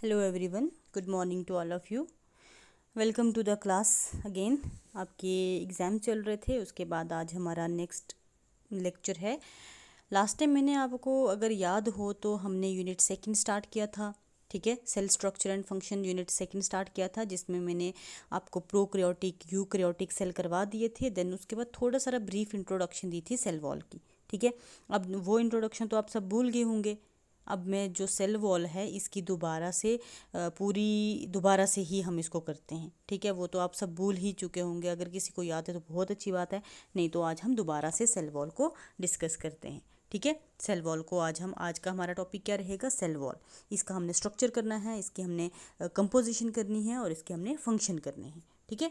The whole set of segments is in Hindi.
Hello everyone, good morning to all of you. Welcome to the class again. आपके एग्ज़ाम चल रहे थे, उसके बाद आज हमारा नेक्स्ट लेक्चर है। लास्ट टाइम मैंने आपको अगर याद हो तो हमने यूनिट सेकंड स्टार्ट किया था, ठीक है। Cell structure and function unit second start किया था, जिसमें मैंने आपको प्रोकैरियोटिक यूकैरियोटिक सेल करवा दिए थे। देन उसके बाद थोड़ा सारा ब्रीफ इंट्रोडक्शन दी थी सेल वॉल की, ठीक है। अब वो इंट्रोडक्शन तो आप सब भूल गए होंगे। अब मैं जो सेल वॉल है इसकी दोबारा से ही हम इसको करते हैं, ठीक है। वो तो आप सब भूल ही चुके होंगे, अगर किसी को याद है तो बहुत अच्छी बात है, नहीं तो आज हम दोबारा से सेल वॉल को डिस्कस करते हैं, ठीक है। सेल वॉल को आज का हमारा टॉपिक क्या रहेगा? Cell wall. इसका हमने स्ट्रक्चर करना है, इसकी हमने कंपोजिशन करनी है और इसके हमने फंक्शन करने हैं, ठीक है।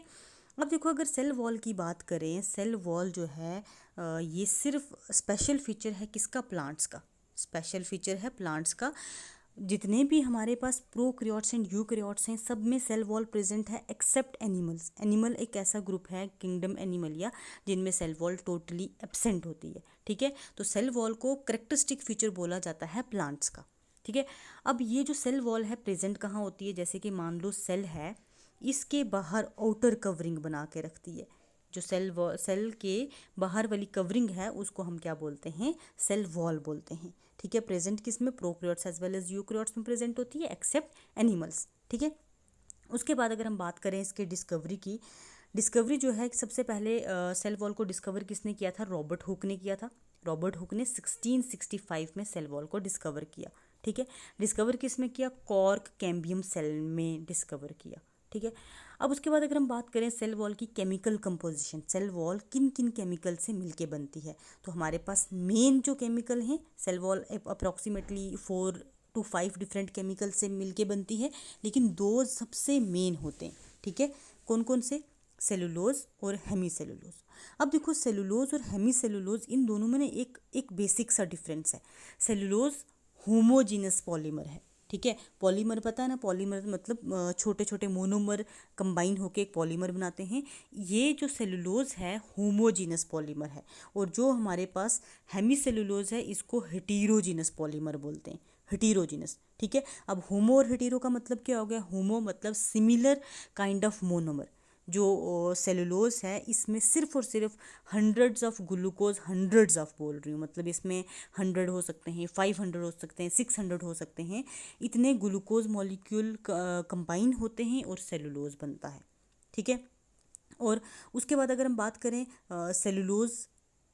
अब देखो, अगर सेल वॉल की बात करें, सेल वॉल जो है ये सिर्फ स्पेशल फीचर है किसका? प्लांट्स का। स्पेशल फीचर है प्लांट्स का। जितने भी हमारे पास प्रोकैरियोट्स एंड यूकैरियोट्स हैं, सब में सेल वॉल प्रेजेंट है एक्सेप्ट एनिमल्स। एनिमल एक ऐसा ग्रुप है, किंगडम एनिमलिया, जिनमें सेल वॉल टोटली एब्सेंट होती है, ठीक है। तो सेल वॉल को करेक्टरिस्टिक फीचर बोला जाता है प्लांट्स का, ठीक है। अब ये जो सेल वॉल है प्रेजेंट कहाँ होती है? जैसे कि मान लो सेल है, इसके बाहर आउटर कवरिंग बना के रखती है। जो सेल के बाहर वाली कवरिंग है उसको हम क्या बोलते हैं? सेल वॉल बोलते हैं, ठीक है। प्रेजेंट किसमें? Prokaryotes as well as eukaryotes में प्रेजेंट होती है एक्सेप्ट एनिमल्स, ठीक है। उसके बाद अगर हम बात करें इसके डिस्कवरी की, डिस्कवरी जो है सबसे पहले सेल वॉल को डिस्कवर किसने किया था? रॉबर्ट हुक ने किया था। रॉबर्ट हुक ने 1665 में सेल वॉल को डिस्कवर किया, ठीक है। डिस्कवर किस में किया? कॉर्क कैम्बियम सेल में डिस्कवर किया, ठीक है। अब उसके बाद अगर हम बात करें सेल वॉल की केमिकल कंपोजिशन, सेल वॉल किन किन केमिकल से मिलके बनती है, तो हमारे पास मेन जो केमिकल हैं, cell wall approximately 4 to 5 different chemical से मिलके बनती है, लेकिन दो सबसे मेन होते हैं, ठीक है। कौन कौन से? सेलुलोज और हेमी सेलुलोज। अब देखो, सेलुलोज और हेमी सेलुलोज, इन दोनों में एक बेसिक सा डिफरेंस है। सेलुलोज होमोजीनस पॉलीमर है, ठीक है। पॉलीमर पता है ना? पॉलीमर मतलब छोटे छोटे मोनोमर कंबाइन होकर एक पॉलीमर बनाते हैं। ये जो सेलुलोज है होमोजीनस पॉलीमर है, और जो हमारे पास हेमी सेलुलोज है इसको हेटेरोजीनस पॉलीमर बोलते हैं, हेटेरोजीनस, ठीक है। अब होमो और हेटेरो का मतलब क्या हो गया? होमो मतलब सिमिलर काइंड ऑफ मोनोमर। जो सेलुलोज है इसमें सिर्फ और सिर्फ hundreds of glucose, hundreds of बोल रही हूँ, मतलब इसमें 100 हो सकते हैं, 500 हो सकते हैं, 600 हो सकते हैं, इतने ग्लूकोज मॉलिक्यूल कंबाइन होते हैं और सेलुलोज बनता है, ठीक है। और उसके बाद अगर हम बात करें, सेलुलोज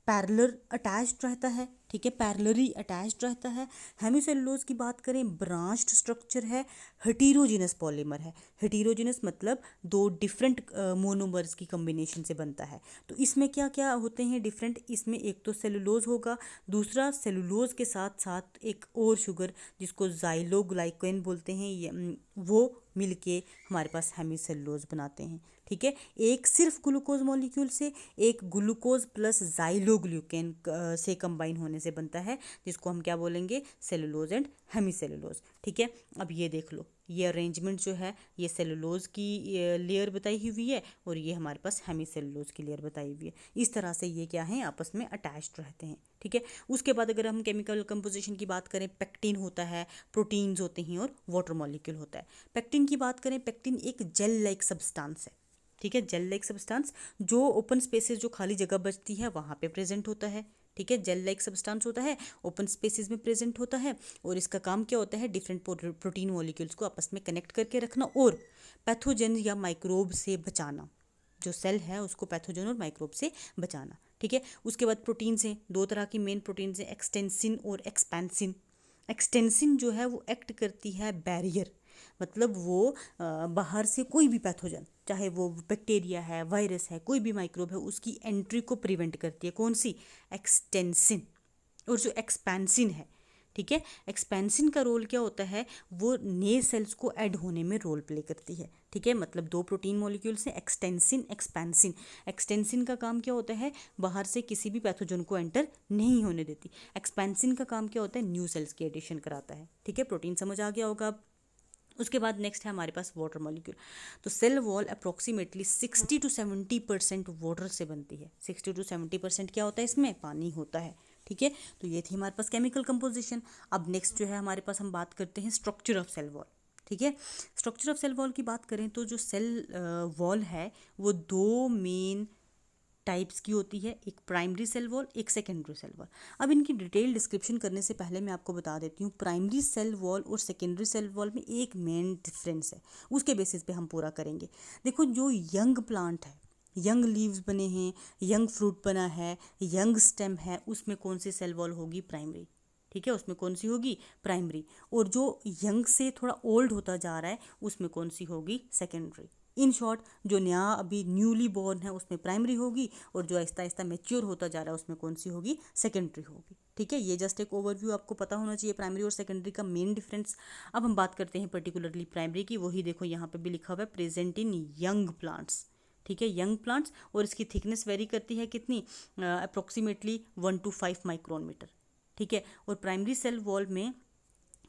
पैरेलल अटैच्ड रहता है, ठीक है, पैरेलली अटैच्ड रहता है। हेमीसेलुलोज की बात करें, ब्रांच्ड स्ट्रक्चर है, हेटेरोजीनस पॉलीमर है। हेटेरोजीनस मतलब दो डिफरेंट मोनोमर्स की कॉम्बिनेशन से बनता है। तो इसमें क्या क्या होते हैं डिफरेंट? इसमें एक तो सेलुलोज होगा, दूसरा सेलुलोज के साथ साथ एक और शुगर जिसको ज़ाइलोग्लाइकेन बोलते हैं, वो मिलके हमारे पास हेमीसेलुलोज बनाते हैं, ठीक है। एक सिर्फ ग्लूकोज मॉलिक्यूल से, एक ग्लूकोज प्लस ज़ाइलोग्लूकेन से कंबाइन होने से बनता है, जिसको हम क्या बोलेंगे? सेलुलोज एंड हेमीसेलुलोज, ठीक है। अब ये देख लो, ये अरेंजमेंट जो है, ये सेलुलोज की लेयर बताई हुई है और ये हमारे पास हेमीसेलुलोज की लेयर बताई हुई है। इस तरह से ये क्या है? आपस में अटैच्ड रहते हैं, ठीक है। उसके बाद अगर हम केमिकल कंपोजिशन की बात करें, पेक्टिन होता है, प्रोटीन्स होते हैं और वाटर मॉलिक्यूल होता है। पेक्टिन की बात करें, पेक्टिन एक जेल लाइक सब्सटेंस है, ठीक है। जेल लाइक सब्सटेंस जो ओपन स्पेसेस, जो खाली जगह बचती है वहाँ पे प्रेजेंट होता है, ठीक है। जेल लाइक सब्सटेंस होता है, ओपन स्पेसेस में प्रेजेंट होता है, और इसका काम क्या होता है? डिफरेंट प्रोटीन मॉलिक्यूल्स को आपस में कनेक्ट करके रखना और पैथोजन या माइक्रोब से बचाना। जो सेल है उसको पैथोजन और माइक्रोब से बचाना, ठीक है। उसके बाद प्रोटीन्स हैं, दो तरह की मेन प्रोटीन्स हैं, एक्सटेंसिन और एक्सपेंसिन। एक्सटेंसिन जो है वो एक्ट करती है बैरियर, मतलब वो बाहर से कोई भी पैथोजन, चाहे वो बैक्टीरिया है, वायरस है, कोई भी माइक्रोब है, उसकी एंट्री को प्रिवेंट करती है। कौन सी? एक्सटेंसिन। और जो एक्सपेंसिन है, ठीक है, एक्सपेंसिन का रोल क्या होता है? वो नए सेल्स को ऐड होने में रोल प्ले करती है, ठीक है। मतलब दो प्रोटीन मॉलिक्यूल से एक्सटेंसिन, एक्सपेंसिन। एक्सटेंसिन का काम क्या होता है? बाहर से किसी भी पैथोजन को एंटर नहीं होने देती। एक्सपेंसिन का काम क्या होता है? न्यू सेल्स की एडिशन कराता है, ठीक है। प्रोटीन समझ आ गया होगा अब। उसके बाद नेक्स्ट है हमारे पास वाटर मॉलिक्यूल। तो cell wall approximately 60 to 70% water से बनती है। 60 to 70% क्या होता है? इसमें पानी होता है, ठीक है। तो ये थी हमारे पास केमिकल कंपोजिशन। अब नेक्स्ट जो है हमारे पास, हम बात करते हैं स्ट्रक्चर ऑफ सेल वॉल, ठीक है। स्ट्रक्चर ऑफ सेल वॉल की बात करें तो जो सेल वॉल है वो दो मेन टाइप्स की होती है, एक प्राइमरी सेल वॉल, एक सेकेंडरी सेल वॉल। अब इनकी डिटेल डिस्क्रिप्शन करने से पहले मैं आपको बता देती हूँ प्राइमरी सेल वॉल और सेकेंडरी सेल वॉल में एक मेन डिफरेंस है, उसके बेसिस पे हम पूरा करेंगे। देखो जो यंग प्लांट है, यंग लीव्स बने हैं, यंग फ्रूट बना है, यंग स्टेम है, उसमें कौन सी सेल वॉल होगी? प्राइमरी। ठीक है, उसमें कौन सी होगी? प्राइमरी। और जो यंग से थोड़ा ओल्ड होता जा रहा है उसमें कौन सी होगी? सेकेंडरी। इन शॉर्ट जो नया अभी न्यूली बॉर्न है उसमें प्राइमरी होगी, और जो आहिस्ता आहिस्ता मैच्योर होता जा रहा है उसमें कौन सी होगी? सेकेंडरी होगी। ठीक है, ये जस्ट एक ओवरव्यू आपको पता होना चाहिए प्राइमरी और सेकेंडरी का मेन डिफरेंस। अब हम बात करते हैं पर्टिकुलरली प्राइमरी की। वही देखो यहाँ पे भी लिखा हुआ है प्रेजेंट इन यंग प्लांट्स। ठीक है, यंग प्लांट्स, और इसकी थिकनेस वेरी करती है कितनी? Approximately 1 to 5 micron metre. ठीक है, और प्राइमरी सेल वॉल में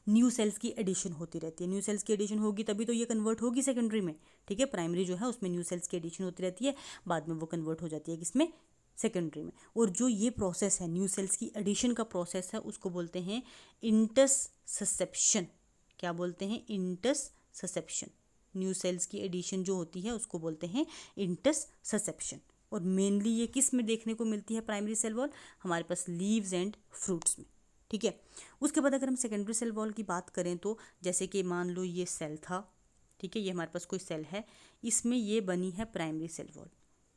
न्यू सेल्स की एडिशन होती रहती है। न्यू सेल्स की एडिशन होगी तभी तो ये कन्वर्ट होगी सेकेंडरी में। ठीक है, प्राइमरी जो है उसमें न्यू सेल्स की एडिशन होती रहती है, बाद में वो कन्वर्ट हो जाती है किसमें? सेकेंडरी में। और जो ये प्रोसेस है न्यू सेल्स की एडिशन का प्रोसेस है उसको बोलते हैं इंटरससेप्शन। क्या बोलते हैं? इंटरससेप्शन। न्यू सेल्स की एडिशन जो होती है उसको बोलते हैं इंटरससेप्शन। और मेनली ये किस में देखने को मिलती है प्राइमरी सेल वॉल? हमारे पास लीव्स एंड फ्रूट्स में। ठीक है, उसके बाद अगर हम सेकेंडरी सेल वॉल की बात करें तो जैसे कि मान लो ये सेल था, ठीक है, ये हमारे पास कोई सेल है, इसमें ये बनी है प्राइमरी सेल वॉल।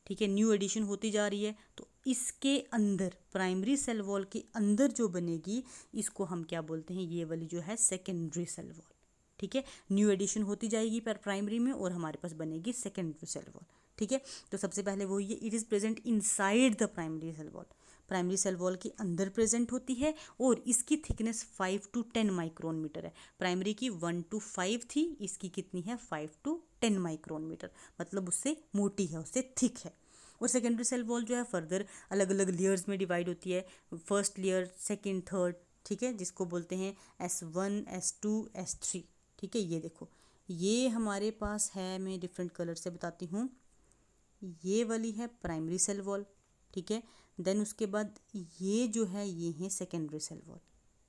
ठीक है, न्यू एडिशन होती जा रही है तो इसके अंदर प्राइमरी सेल वॉल के अंदर जो बनेगी इसको हम क्या बोलते हैं? ये वाली जो है सेकेंडरी सेल वॉल। ठीक है, न्यू एडिशन होती जाएगी पर प्राइमरी में और हमारे पास बनेगी सेकेंडरी सेल वॉल। ठीक है, तो सबसे पहले वो ये it is present inside the primary cell wall. Primary cell wall के अंदर प्रेजेंट होती है और इसकी थिकनेस 5 to 10 माइक्रोन मीटर है। प्राइमरी की 1 to 5 थी, इसकी कितनी है? 5 to 10 माइक्रोन मीटर, मतलब उससे मोटी है, उससे थिक है। और सेकेंडरी सेल वॉल जो है फर्दर अलग अलग लेयर्स में डिवाइड होती है, फर्स्ट लेयर, सेकेंड, थर्ड। ठीक है, जिसको बोलते हैं S1, S2, S3। ठीक है, ये देखो ये हमारे पास है, मैं डिफरेंट कलर से बताती हूँ। ये वाली है प्राइमरी सेल वॉल। ठीक है, देन उसके बाद ये जो है ये है सेकेंडरी सेल वॉल।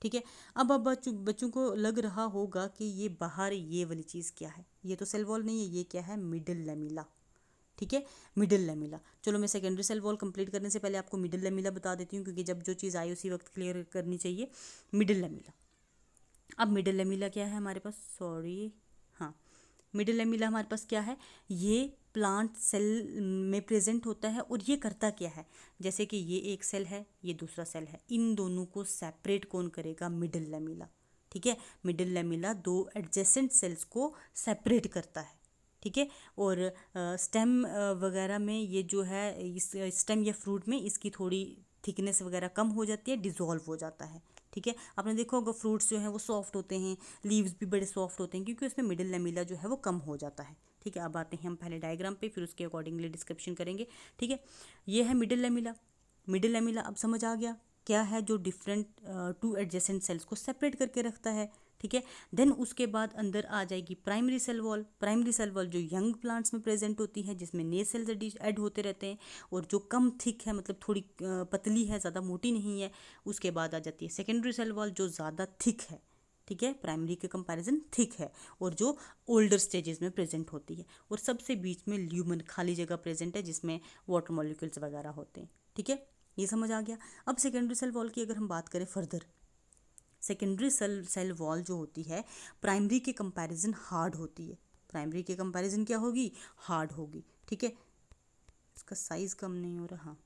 ठीक है, अब बच्चों को लग रहा होगा कि ये बाहर ये वाली चीज़ क्या है? ये तो सेल वॉल नहीं है, ये क्या है? Middle lamella. ठीक है, मिडिल लेमिला। चलो मैं सेकेंडरी सेल वॉल कंप्लीट करने से पहले आपको मिडिल लेमिला बता देती हूँ, क्योंकि जब जो चीज़ आई उसी वक्त क्लियर करनी चाहिए। मिडिल लेमिला, अब मिडिल लेमिला क्या है हमारे पास? सॉरी, हाँ, मिडिल लेमिला हमारे पास क्या है? ये प्लांट सेल में प्रेजेंट होता है और ये करता क्या है? जैसे कि ये एक सेल है, ये दूसरा सेल है, इन दोनों को सेपरेट कौन करेगा? Middle lamella. ठीक है, मिडिल लेमिला दो एडजेसेंट सेल्स को सेपरेट करता है। ठीक है, और स्टेम वगैरह में ये जो है इस स्टेम या फ्रूट में इसकी थोड़ी थिकनेस वगैरह कम हो जाती है, डिज़ोल्व हो जाता है। ठीक है, आपने देखा होगा फ्रूट्स जो हैं वो सॉफ्ट होते हैं, लीव्स भी बड़े सॉफ्ट होते हैं, क्योंकि उसमें मिडिल लेमिला जो है वो कम हो जाता है। ठीक है, अब आते हैं हम पहले डायग्राम पे, फिर उसके अकॉर्डिंगली डिस्क्रिप्शन करेंगे। ठीक है, ये है मिडिल लेमिला। मिडिल लेमिला अब समझ आ गया क्या है? जो डिफरेंट टू एडजेसेंट सेल्स को सेपरेट करके रखता है। ठीक है, देन उसके बाद अंदर आ जाएगी primary cell wall. Primary cell wall जो यंग प्लांट्स में प्रेजेंट होती है, जिसमें नए सेल्स ऐड होते रहते हैं, और जो कम थिक है, मतलब थोड़ी पतली है, ज़्यादा मोटी नहीं है। उसके बाद आ जाती है सेकेंडरी सेल वॉल जो ज़्यादा थिक है। ठीक है, प्राइमरी के कंपैरिजन थिक है, और जो ओल्डर स्टेजेस में प्रेजेंट होती है, और सबसे बीच में ल्यूमन खाली जगह प्रेजेंट है जिसमें वाटर मॉलिक्यूल्स वगैरह होते हैं। ठीक है, ये समझ आ गया। अब सेकेंडरी सेल वॉल की अगर हम बात करें फर्दर, सेकेंडरी सेल वॉल जो होती है प्राइमरी के कंपैरिजन हार्ड होती है। प्राइमरी के कंपैरिजन क्या होगी? हार्ड होगी। ठीक है, इसका साइज कम नहीं हो रहा। हाँ,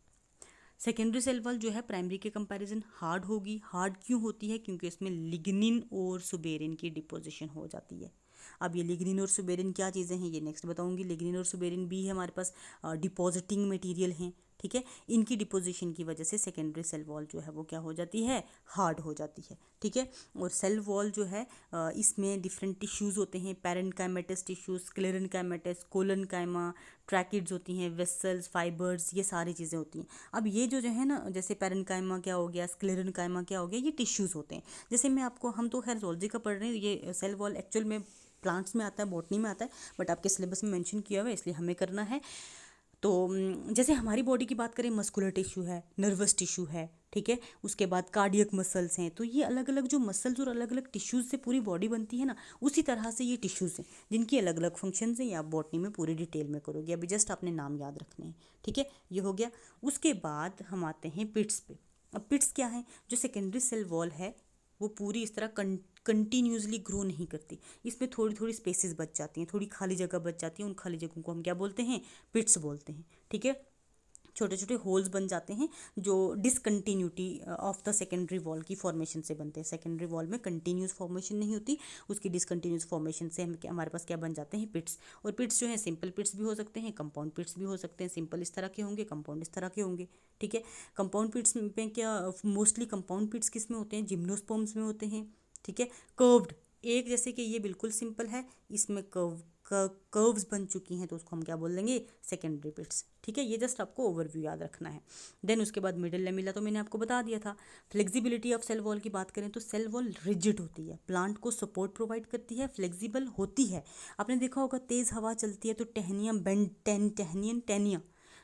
सेकेंडरी सेल वॉल जो है प्राइमरी के कंपैरिजन हार्ड होगी। हार्ड क्यों होती है? क्योंकि इसमें लिग्निन और सुबेरिन की डिपोजिशन हो जाती है। अब ये लिग्निन और सुबेरिन क्या चीज़ें हैं ये नेक्स्ट बताऊंगी। लिग्निन और सुबेरिन भी है हमारे पास डिपॉजिटिंग मटेरियल हैं। ठीक है, इनकी डिपोजिशन की वजह से सेकेंडरी सेल वॉल जो है वो क्या हो जाती है? हार्ड हो जाती है। ठीक है, और सेल वॉल जो है इसमें डिफरेंट टिश्यूज़ होते हैं, पैरेन्काइमेटस टिश्यूज़, स्क्लेरेन्काइमेटस, कोलनकाइमा, ट्रैकिड्स होती हैं, वेसल्स, फाइबर्स, ये सारी चीज़ें होती हैं। अब ये जो है ना, जैसे पैरेन्काइमा क्या हो गया, स्क्लेरेन्काइमा क्या हो गया, ये टिश्यूज़ होते हैं। जैसे मैं आपको, हम तो खैर ज़ूलॉजी का पढ़ रहे हैं, ये सेल वॉल एक्चुअल में प्लांट्स में आता है, बॉटनी में आता है, बट आपके सिलेबस में मेंशन किया हुआ है इसलिए हमें करना है। तो जैसे हमारी बॉडी की बात करें, मस्कुलर टिश्यू है, नर्वस टिश्यू है, ठीक है, उसके बाद कार्डियक मसल्स हैं। तो ये अलग अलग जो मसल्स और अलग अलग टिश्यूज़ से पूरी बॉडी बनती है ना, उसी तरह से ये टिश्यूज़ हैं जिनकी अलग अलग फंक्शंस हैं। ये आप बॉटनी में पूरी डिटेल में करोगे, अभी जस्ट आपने नाम याद रखने हैं, ठीक है, ये हो गया। उसके बाद हम आते हैं पिट्स पे। अब पिट्स क्या है, जो सेकेंडरी सेल वॉल है वो पूरी इस तरह कंटिन्यूसली ग्रो नहीं करती, इसमें थोड़ी थोड़ी स्पेसेस बच जाती हैं, थोड़ी खाली जगह बच जाती है। उन खाली जगहों को हम क्या बोलते हैं, पिट्स बोलते हैं, ठीक है। छोटे छोटे होल्स बन जाते हैं जो discontinuity of the secondary wall की फॉर्मेशन से बनते हैं। सेकेंडरी वॉल में कंटिन्यूस फॉर्मेशन नहीं होती, उसकी डिसकंटिन्यूस फॉर्मेशन से हमारे पास क्या बन जाते हैं, पिट्स। और पिट्स जो है सिंपल पिट्स भी हो सकते हैं, कंपाउंड पिट्स भी हो सकते हैं। सिंपल इस तरह के होंगे, कंपाउंड इस तरह के होंगे, ठीक है। कंपाउंड पिट्स में क्या, मोस्टली कंपाउंड पिट्स किस में होते हैं, जिम्नोस्पर्म्स में होते हैं, ठीक है। कर्व्ड, एक जैसे कि ये बिल्कुल सिंपल है, इसमें कर्व्स बन चुकी हैं तो उसको हम क्या बोल देंगे, सेकेंडरी पिट्स, ठीक है। ये जस्ट आपको ओवरव्यू याद रखना है। देन उसके बाद मिडिल लेमिला तो मैंने आपको बता दिया था। फ्लेक्सिबिलिटी ऑफ सेल वॉल की बात करें तो सेल वॉल रिजिड होती है, प्लांट को सपोर्ट प्रोवाइड करती है, फ्लेक्सिबल होती है। आपने देखा होगा तेज़ हवा चलती है तो टहनियन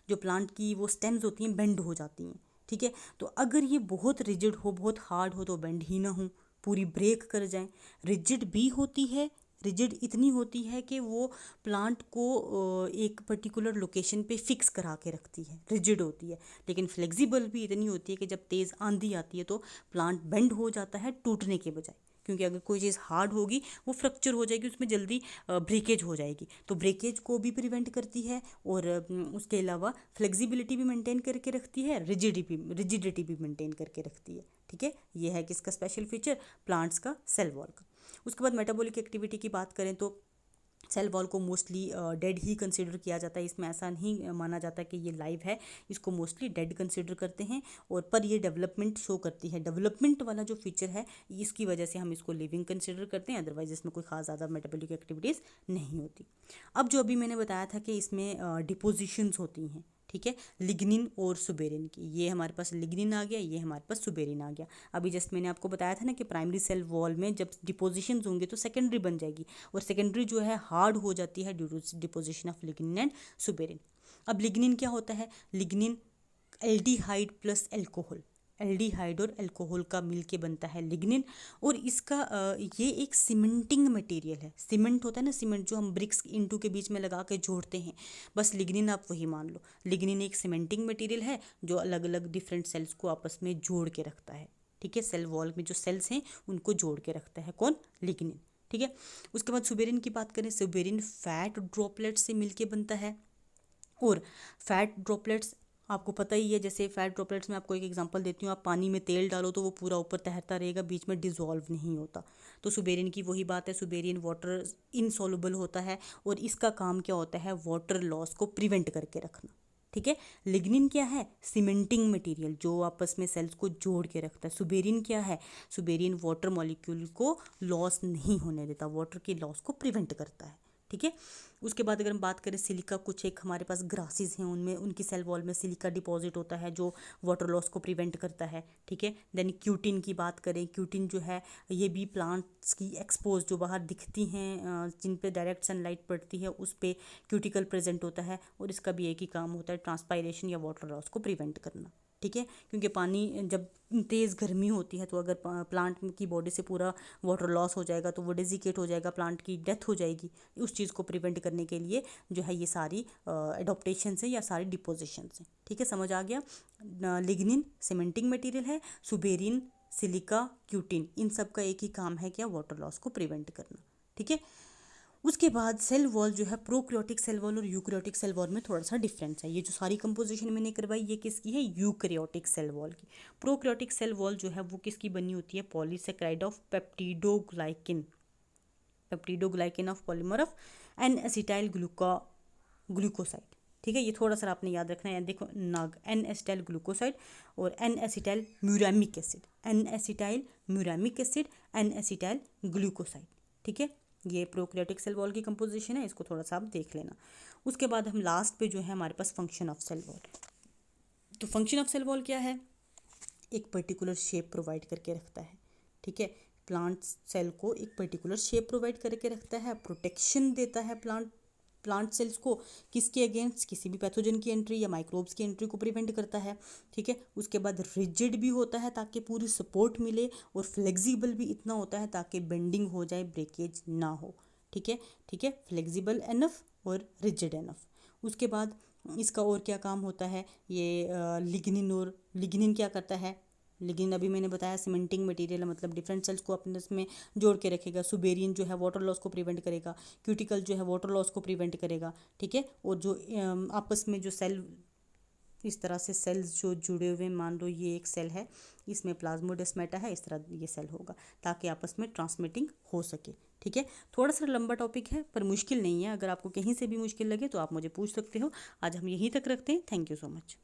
जो प्लांट की वो स्टेम्स होती हैं बेंड हो जाती हैं, ठीक है। तो अगर ये बहुत रिजिड हो, बहुत हार्ड हो तो बेंड ही ना हो, पूरी ब्रेक कर जाए। रिजिड भी होती है, रिजिड इतनी होती है कि वो प्लांट को एक पर्टिकुलर लोकेशन पे फिक्स करा के रखती है, रिजिड होती है। लेकिन फ्लेक्सिबल भी इतनी होती है कि जब तेज़ आंधी आती है तो प्लांट बेंड हो जाता है टूटने के बजाय, क्योंकि अगर कोई चीज़ हार्ड होगी वो फ्रैक्चर हो जाएगी, उसमें जल्दी ब्रेकेज हो जाएगी, तो ब्रेकेज को भी प्रिवेंट करती है। और उसके अलावा फ्लेक्सिबिलिटी भी मेंटेन करके रखती है, रिजिडिटी भी मेंटेन करके रखती है, ठीक है। ये है किसका स्पेशल फीचर, प्लांट्स का, सेल वॉल का। उसके बाद मेटाबॉलिक एक्टिविटी की बात करें तो सेल वॉल को मोस्टली डेड ही कंसिडर किया जाता है, इसमें ऐसा नहीं माना जाता कि ये लाइव है, इसको मोस्टली डेड कंसिडर करते हैं। और पर ये डेवलपमेंट शो करती है, डेवलपमेंट वाला जो फीचर है इसकी वजह से हम इसको लिविंग कंसिडर करते हैं, अदरवाइज इसमें कोई खास ज़्यादा मेटाबॉलिक एक्टिविटीज़ नहीं होती। अब जो अभी मैंने बताया था कि इसमें डिपोजिशंस होती हैं, ठीक है, लिग्निन और सुबेरिन की, ये हमारे पास लिग्निन आ गया, ये हमारे पास सुबेरिन आ गया। अभी जस्ट मैंने आपको बताया था ना कि प्राइमरी सेल वॉल में जब डिपोजिशंस होंगे तो सेकेंडरी बन जाएगी, और सेकेंडरी जो है हार्ड हो जाती है due to deposition of lignin and suberin. अब लिग्निन क्या होता है, lignin aldehyde plus alcohol, aldehyde और अल्कोहल का मिलके बनता है लिग्निन। और इसका ये एक सीमेंटिंग मटेरियल है, सीमेंट होता है ना, सीमेंट जो हम ब्रिक्स इंटू के बीच में लगा के जोड़ते हैं, बस लिग्निन आप वही मान लो। लिग्निन एक सीमेंटिंग मटेरियल है जो अलग अलग डिफरेंट सेल्स को आपस में जोड़ के रखता है, ठीक है। सेल वॉल में जो सेल्स हैं उनको जोड़ के रखता है कौन, लिग्निन, ठीक है। उसके बाद सुबेरिन की बात करें, सुबेरिन फैट ड्रॉपलेट्स से मिलके बनता है। और फैट ड्रॉपलेट्स आपको पता ही है, जैसे फैट ड्रॉपलेट्स में आपको एक एग्जांपल देती हूँ, आप पानी में तेल डालो तो वो पूरा ऊपर तैरता रहेगा, बीच में डिज़ोल्व नहीं होता। तो सुबेरिन की वही बात है, सुबेरिन वाटर इनसॉल्युबल होता है और इसका काम क्या होता है, वाटर लॉस को प्रिवेंट करके रखना, ठीक है। लिग्निन क्या है, सीमेंटिंग मटेरियल जो आपस में सेल्स को जोड़ के रखता है। सुबेरिन क्या है, सुबेरिन वाटर मॉलिक्यूल को लॉस नहीं होने देता, वाटर की लॉस को प्रिवेंट करता है, ठीक है। उसके बाद अगर हम बात करें सिलिका, कुछ एक हमारे पास ग्रासेस हैं, उनमें उनकी सेल वॉल में सिलिका डिपॉजिट होता है जो वाटर लॉस को प्रिवेंट करता है, ठीक है। देन क्यूटिन की बात करें, क्यूटिन जो है ये भी प्लांट्स की एक्सपोज जो बाहर दिखती हैं जिन पे डायरेक्ट सनलाइट पड़ती है उस पे क्यूटिकल प्रेजेंट होता है, और इसका भी एक ही काम होता है, ट्रांसपायरेशन या वाटर लॉस को प्रिवेंट करना, ठीक है। क्योंकि पानी जब तेज़ गर्मी होती है तो अगर प्लांट की बॉडी से पूरा वाटर लॉस हो जाएगा तो वो डेजिकेट हो जाएगा, प्लांट की डेथ हो जाएगी। उस चीज़ को प्रिवेंट करने के लिए जो है ये सारी एडोप्टेशन है या सारी डिपोजिशन है, ठीक है, समझ आ गया। लिग्निन सीमेंटिंग मटेरियल है, सुबेरिन, सिलिका, क्यूटिन, इन सब का एक ही काम है क्या, वाटर लॉस को प्रिवेंट करना, ठीक है। उसके बाद सेल वॉल जो है, प्रोकैरियोटिक सेल वॉल और यूकैरियोटिक सेल वॉल में थोड़ा सा डिफरेंस है। ये जो सारी कंपोजिशन मैंने करवाई ये किसकी है, यूकैरियोटिक सेल वॉल की। प्रोकैरियोटिक सेल वॉल जो है वो किसकी बनी होती है, polysaccharide of peptidoglycan, peptidoglycan of polymer of N acetyl glucoside, ठीक है। ये थोड़ा सा आपने याद रखना है, देखो नाग, एन एसिटाइल ग्लूकोसाइड और N acetyl muramic acid, N acetyl muramic acid, N acetyl glucoside, ठीक है। ये प्रोकैरियोटिक सेल वॉल की कंपोजिशन है, इसको थोड़ा सा आप देख लेना। उसके बाद हम लास्ट पे जो है हमारे पास फंक्शन ऑफ सेल वॉल। तो फंक्शन ऑफ सेल वॉल क्या है, एक पर्टिकुलर शेप प्रोवाइड करके रखता है, ठीक है। प्लांट सेल को एक पर्टिकुलर शेप प्रोवाइड करके रखता है, प्रोटेक्शन देता है प्लांट प्लांट सेल्स को किसके अगेंस्ट, किसी भी पैथोजन की एंट्री या माइक्रोब्स की एंट्री को प्रिवेंट करता है। ठीक है, उसके बाद रिजिड भी होता है ताकि पूरी सपोर्ट मिले, और फ्लेक्सिबल भी इतना होता है ताकि बेंडिंग हो जाए, ब्रेकेज ना हो। ठीक है, ठीक है, फ्लेक्सिबल एनफ और रिजिड एनफ। उसके बाद इसका और क्या काम होता है, ये लिग्निन, और लिग्निन क्या करता है, लिग्निन अभी मैंने बताया सीमेंटिंग मटेरियल है, मतलब डिफरेंट सेल्स को अपने इसमें जोड़ के रखेगा। सुबेरियन जो है वाटर लॉस को प्रिवेंट करेगा, क्यूटिकल जो है वाटर लॉस को प्रिवेंट करेगा। ठीक है, और जो आपस में जो सेल इस तरह से सेल्स जो जुड़े हुए, मान लो ये एक सेल है, इसमें प्लाज्मोडेस्माटा है, इस तरह ये सेल होगा ताकि आपस में ट्रांसमिटिंग हो सके। ठीक है, थोड़ा सा लंबा टॉपिक है पर मुश्किल नहीं है, अगर आपको कहीं से भी मुश्किल लगे तो आप मुझे पूछ सकते हो। आज हम यहीं तक रखते हैं। Thank you so much.